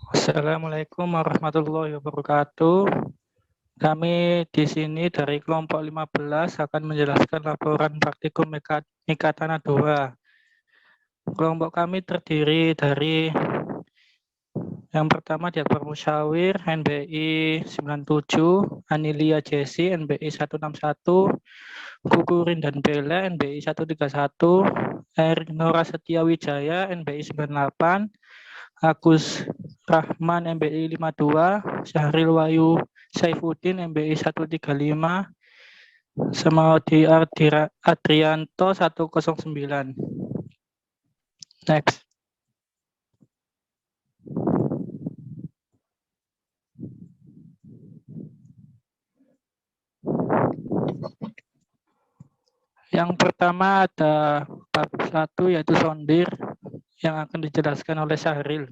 Assalamualaikum warahmatullahi wabarakatuh. Kami di sini dari kelompok 15 akan menjelaskan laporan praktikum mekanika tanah 2. Kelompok kami terdiri dari yang pertama Jakbar Musyawir NBI 97, Anilia Jesi NBI 161, Kukurin dan Bella NBI 131, Erik Nora Setia Wijaya NBI 98, Agus Rahman MBI 52, Syahril Wahyu Saifuddin MBI 135, Samaudi Adrianto 109. Next. Yang pertama ada bab 1 yaitu sondir yang akan dijelaskan oleh Syahril.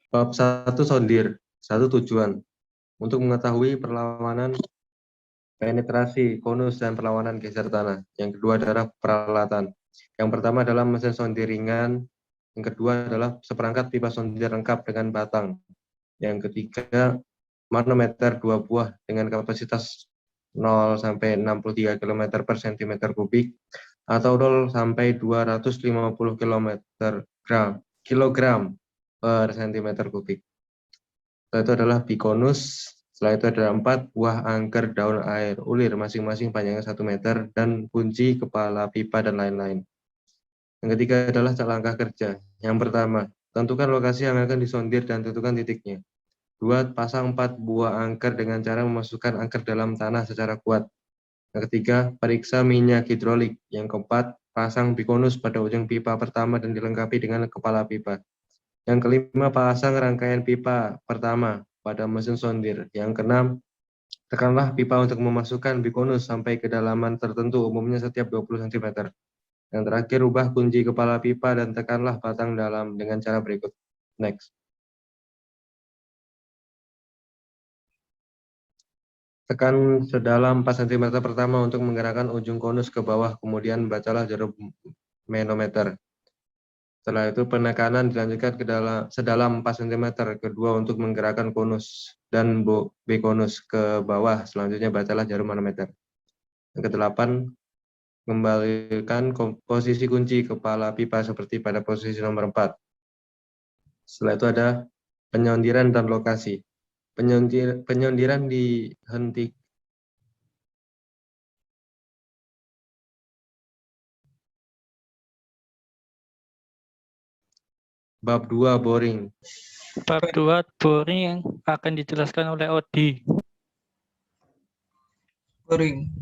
Bab 1 sondir, 1 tujuan. Untuk mengetahui perlawanan penetrasi, konus, dan perlawanan geser tanah. Yang kedua adalah peralatan. Yang pertama adalah mesin sondir ringan. Yang kedua adalah seperangkat pipa sondir lengkap dengan batang. Yang ketiga, manometer 2 buah dengan kapasitas 0 sampai 63 km per cm kubik atau 0 sampai 250 kilogram per cm kubik. Setelah itu adalah bikonus. Setelah itu ada 4 buah angker daun air ulir masing-masing panjangnya 1 meter dan kunci kepala pipa dan lain-lain. Yang ketiga adalah langkah kerja. Yang pertama, tentukan lokasi yang akan disondir dan tentukan titiknya. 2. Pasang 4 buah angker dengan cara memasukkan angker dalam tanah secara kuat. Yang ketiga, periksa minyak hidrolik. Yang keempat, pasang bikonus pada ujung pipa pertama dan dilengkapi dengan kepala pipa. Yang kelima, pasang rangkaian pipa pertama pada mesin sondir. Yang keenam, tekanlah pipa untuk memasukkan bikonus sampai kedalaman tertentu, umumnya setiap 20 cm. Yang terakhir, ubah kunci kepala pipa dan tekanlah batang dalam dengan cara berikut. Next. Tekan sedalam 4 cm pertama untuk menggerakkan ujung konus ke bawah, kemudian bacalah jarum manometer. Setelah itu penekanan dilanjutkan ke sedalam 4 cm kedua untuk menggerakkan konus dan B-konus ke bawah. Selanjutnya bacalah jarum manometer. Yang kedelapan, kembalikan posisi kunci kepala pipa seperti pada posisi nomor 4. Setelah itu ada penyondiran dan lokasi. Penyondiran dihentikan. Bab 2 boring. Bab 2 boring yang akan dijelaskan oleh Odi. Boring.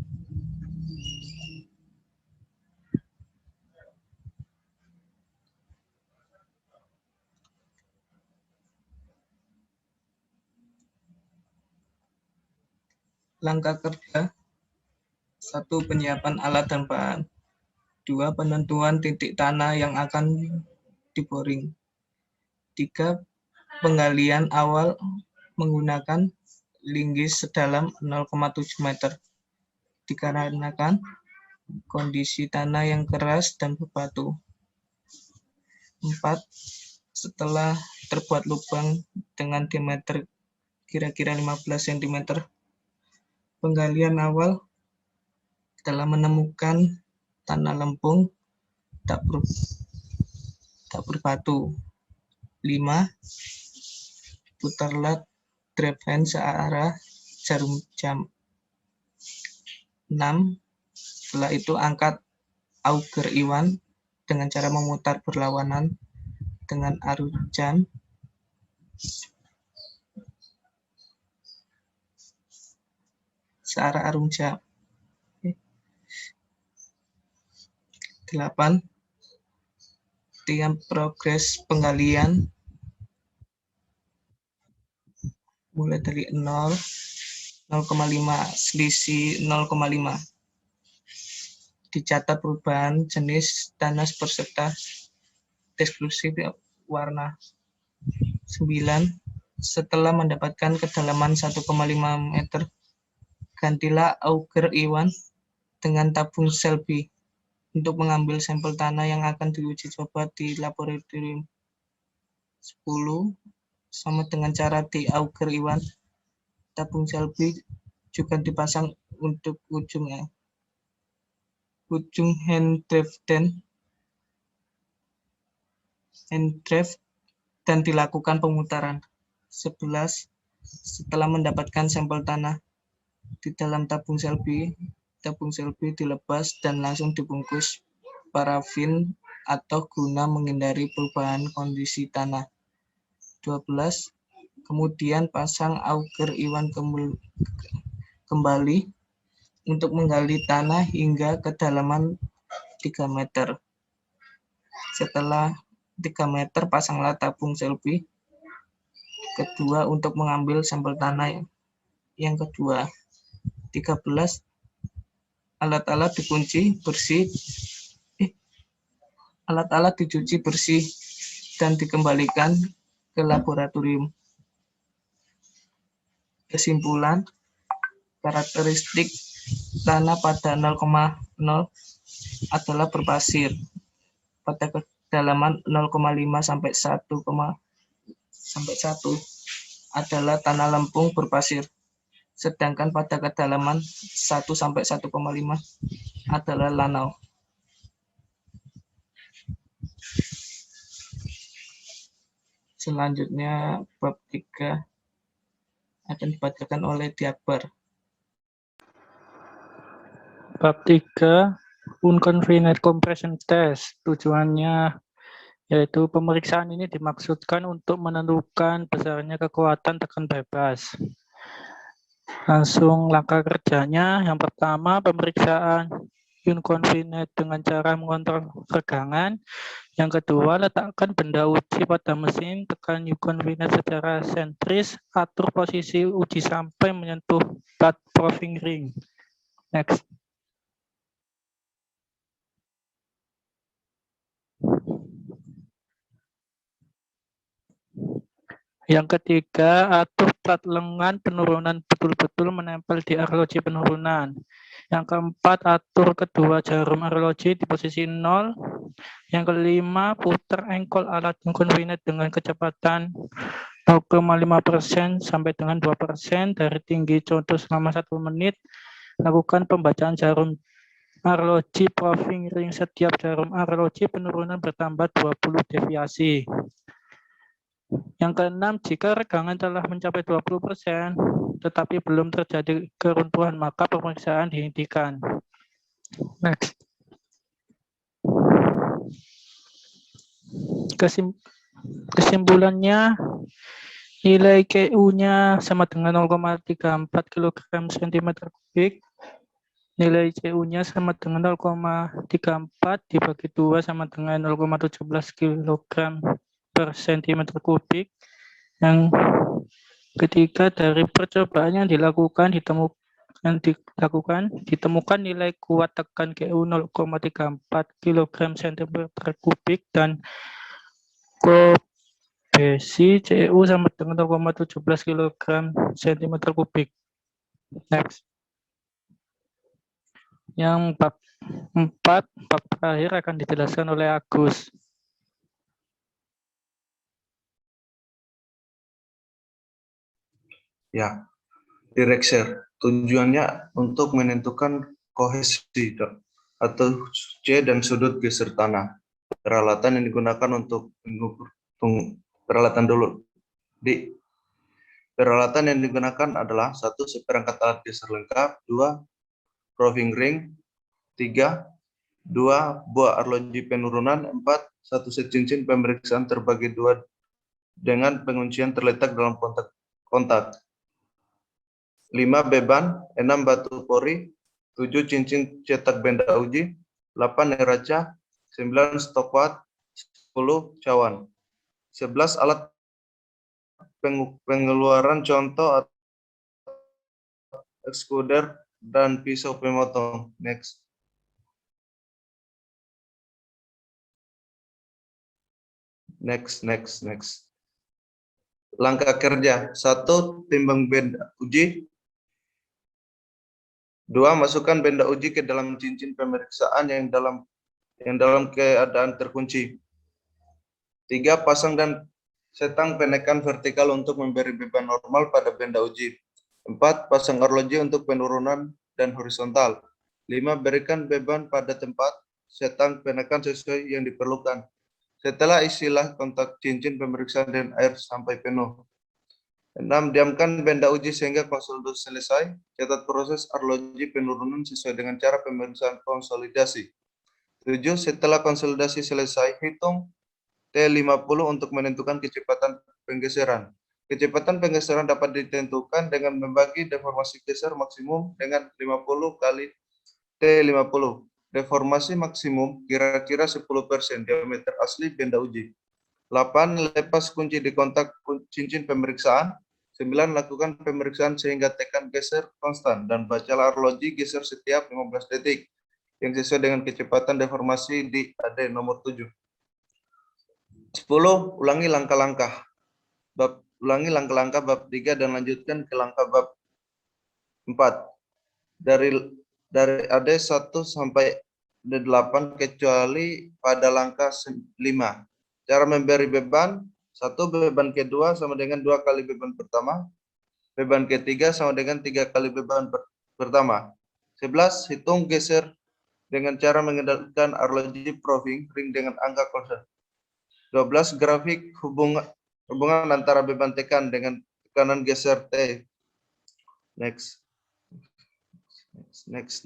Langkah kerja. 1. Penyiapan alat dan bahan. 2. Penentuan titik tanah yang akan diboring. 3. Penggalian awal menggunakan linggis sedalam 0,7 meter. Dikarenakan kondisi tanah yang keras dan berbatu. 4. Setelah terbuat lubang dengan diameter kira-kira 15 cm, penggalian awal telah menemukan tanah lempung tak berbatu. 5. Putarlah driven searah jarum jam. 6. Setelah itu angkat auger iwan dengan cara memutar berlawanan dengan arus jam. Searah arus jam. 8. Tiap progres penggalian mulai dari 0,5 selisih 0,5. Dicatat perubahan jenis tanah berserta deskripsi warna. 9. Setelah mendapatkan kedalaman 1,5 meter, gantilah auger iwan dengan tabung Selby untuk mengambil sampel tanah yang akan diuji coba di laboratorium. 10. sama dengan cara di Auger Iwan. Tabung Selby juga dipasang untuk ujung hand drive dan dilakukan pemutaran. 11. Setelah mendapatkan sampel tanah di dalam tabung Selby dilepas dan langsung dibungkus parafin atau guna menghindari perubahan kondisi tanah. 12. Kemudian pasang auger Iwan kembali untuk menggali tanah hingga kedalaman 3 meter. Setelah 3 meter, pasanglah tabung Selby kedua untuk mengambil sampel tanah yang kedua. 13. Alat-alat dicuci bersih dan dikembalikan ke laboratorium. Kesimpulan, karakteristik tanah pada 0,0 adalah berpasir pada kedalaman 0,5 sampai 1 adalah tanah lempung berpasir, sedangkan pada kedalaman 1 sampai 1,5 adalah lanau. Selanjutnya bab 3 akan dibacakan oleh Diakbar. Bab 3, unconfined compression test. Tujuannya yaitu pemeriksaan ini dimaksudkan untuk menentukan besarnya kekuatan tekan bebas. Langsung langkah kerjanya, yang pertama pemeriksaan unconfined dengan cara mengontrol regangan. Yang kedua, letakkan benda uji pada mesin, tekan unconfined secara sentris, atur posisi uji sampai menyentuh butt proving ring. Next. Yang ketiga, atur plat lengan penurunan betul-betul menempel di arloji penurunan. Yang keempat, atur kedua jarum arloji di posisi 0. Yang kelima, putar engkol alat unconfined dengan kecepatan 0,5% sampai dengan 2% dari tinggi contoh selama 1 menit. Lakukan pembacaan jarum arloji proving ring. Setiap jarum arloji penurunan bertambah 20 deviasi. Yang keenam, jika regangan telah mencapai 20%, tetapi belum terjadi keruntuhan, maka pemeriksaan dihentikan. Next. Kesimpulannya, nilai Ku-nya sama dengan 0,34 kg cm kubik. Nilai Cu-nya sama dengan 0,34 dibagi 2 sama dengan 0,17 kg per cm kubik. Yang ketiga, dari percobaan yang ditemukan nilai kuat tekan Ku 0,34 kg cm kubik dan koefisien Cu sama dengan 0,17 kg cm kubik. Next. Yang bab 4, bab terakhir akan dijelaskan oleh Agus. Ya, Direxer. Tujuannya untuk menentukan kohesi atau C dan sudut geser tanah. Peralatan yang digunakan untuk peralatan dulu. Peralatan yang digunakan adalah 1. Seperangkat alat geser lengkap, 2. Proving ring, 3. 2. Buah arloji penurunan, 4. 1 set cincin pemeriksaan terbagi 2 dengan penguncian terletak dalam kontak. 5 beban, 6 batu pori, 7 cincin cetak benda uji, 8 neraca, 9 stok watt, 10 cawan. 11 alat pengeluaran contoh atau extruder dan pisau pemotong. Next. Langkah kerja. 1. Timbang benda uji. 2. Masukkan benda uji ke dalam cincin pemeriksaan yang dalam keadaan terkunci. 3. Pasang dan setang penekan vertikal untuk memberi beban normal pada benda uji. 4. Pasang arloji untuk penurunan dan horizontal. 5. Berikan beban pada tempat, setang penekan sesuai yang diperlukan. Setelah isilah kontak cincin pemeriksaan dan air sampai penuh. 6. Diamkan benda uji sehingga konsolidasi selesai. Catat proses arloji penurunan sesuai dengan cara pemeriksaan konsolidasi. 7. Setelah konsolidasi selesai, hitung T50 untuk menentukan kecepatan penggeseran. Kecepatan penggeseran dapat ditentukan dengan membagi deformasi geser maksimum dengan 50 kali T50. Deformasi maksimum kira-kira 10% diameter asli benda uji. 8. Lepas kunci di kontak cincin pemeriksaan. 9. Lakukan pemeriksaan sehingga tekan geser konstan dan bacalah arloji geser setiap 15 detik yang sesuai dengan kecepatan deformasi di AD nomor 7. 10. Ulangi langkah-langkah bab 3 dan lanjutkan ke langkah bab 4. Dari AD 1 sampai D8 kecuali pada langkah 5. Cara memberi beban, 1. Beban kedua sama dengan 2 kali beban pertama. Beban ketiga sama dengan 3 kali beban pertama. 11. Hitung geser dengan cara mengendalikan arloji proving ring dengan angka konstan. 12. Grafik hubungan antara beban tekan dengan tekanan geser T. Next. Next.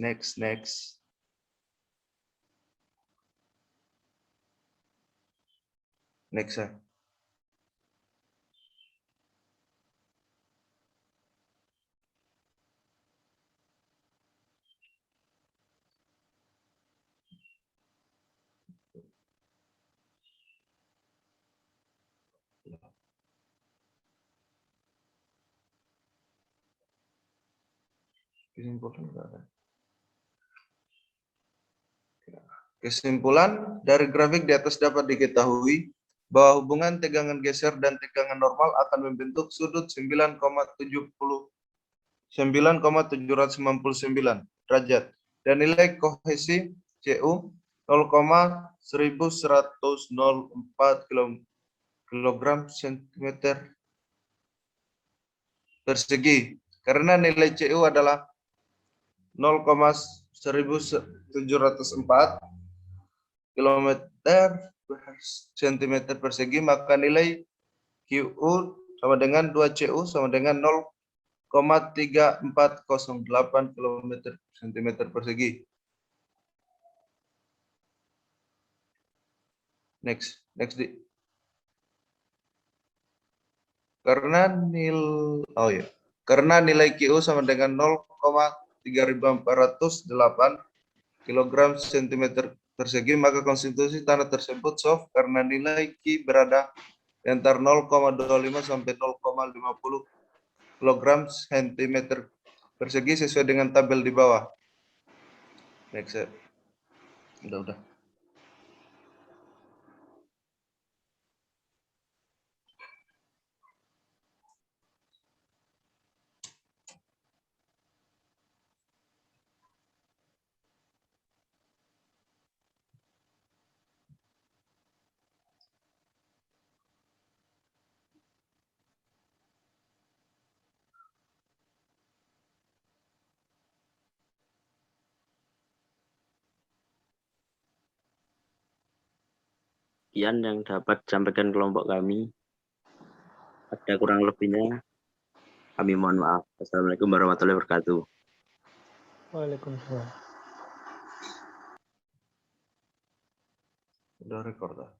Kesimpulan dari grafik di atas dapat diketahui bahwa hubungan tegangan geser dan tegangan normal akan membentuk sudut 9,799 derajat dan nilai kohesi CU 0,1104 kg cm persegi. Karena nilai CU adalah 0,1704 km cm persegi, maka nilai QU sama dengan 2 CU sama dengan 0,3408 km cm persegi. Next di. Karena nilai QU sama dengan 0,3408 kg cm persegi, maka konstitusi tanah tersebut soft karena nilai Q berada di antara 0,25 sampai 0,50 kg cm persegi sesuai dengan tabel di bawah. Next. Udah. Sekian yang dapat disampaikan kelompok kami. Ada kurang lebihnya, kami mohon maaf. Assalamualaikum warahmatullahi wabarakatuh. Waalaikumsalam. Udah record.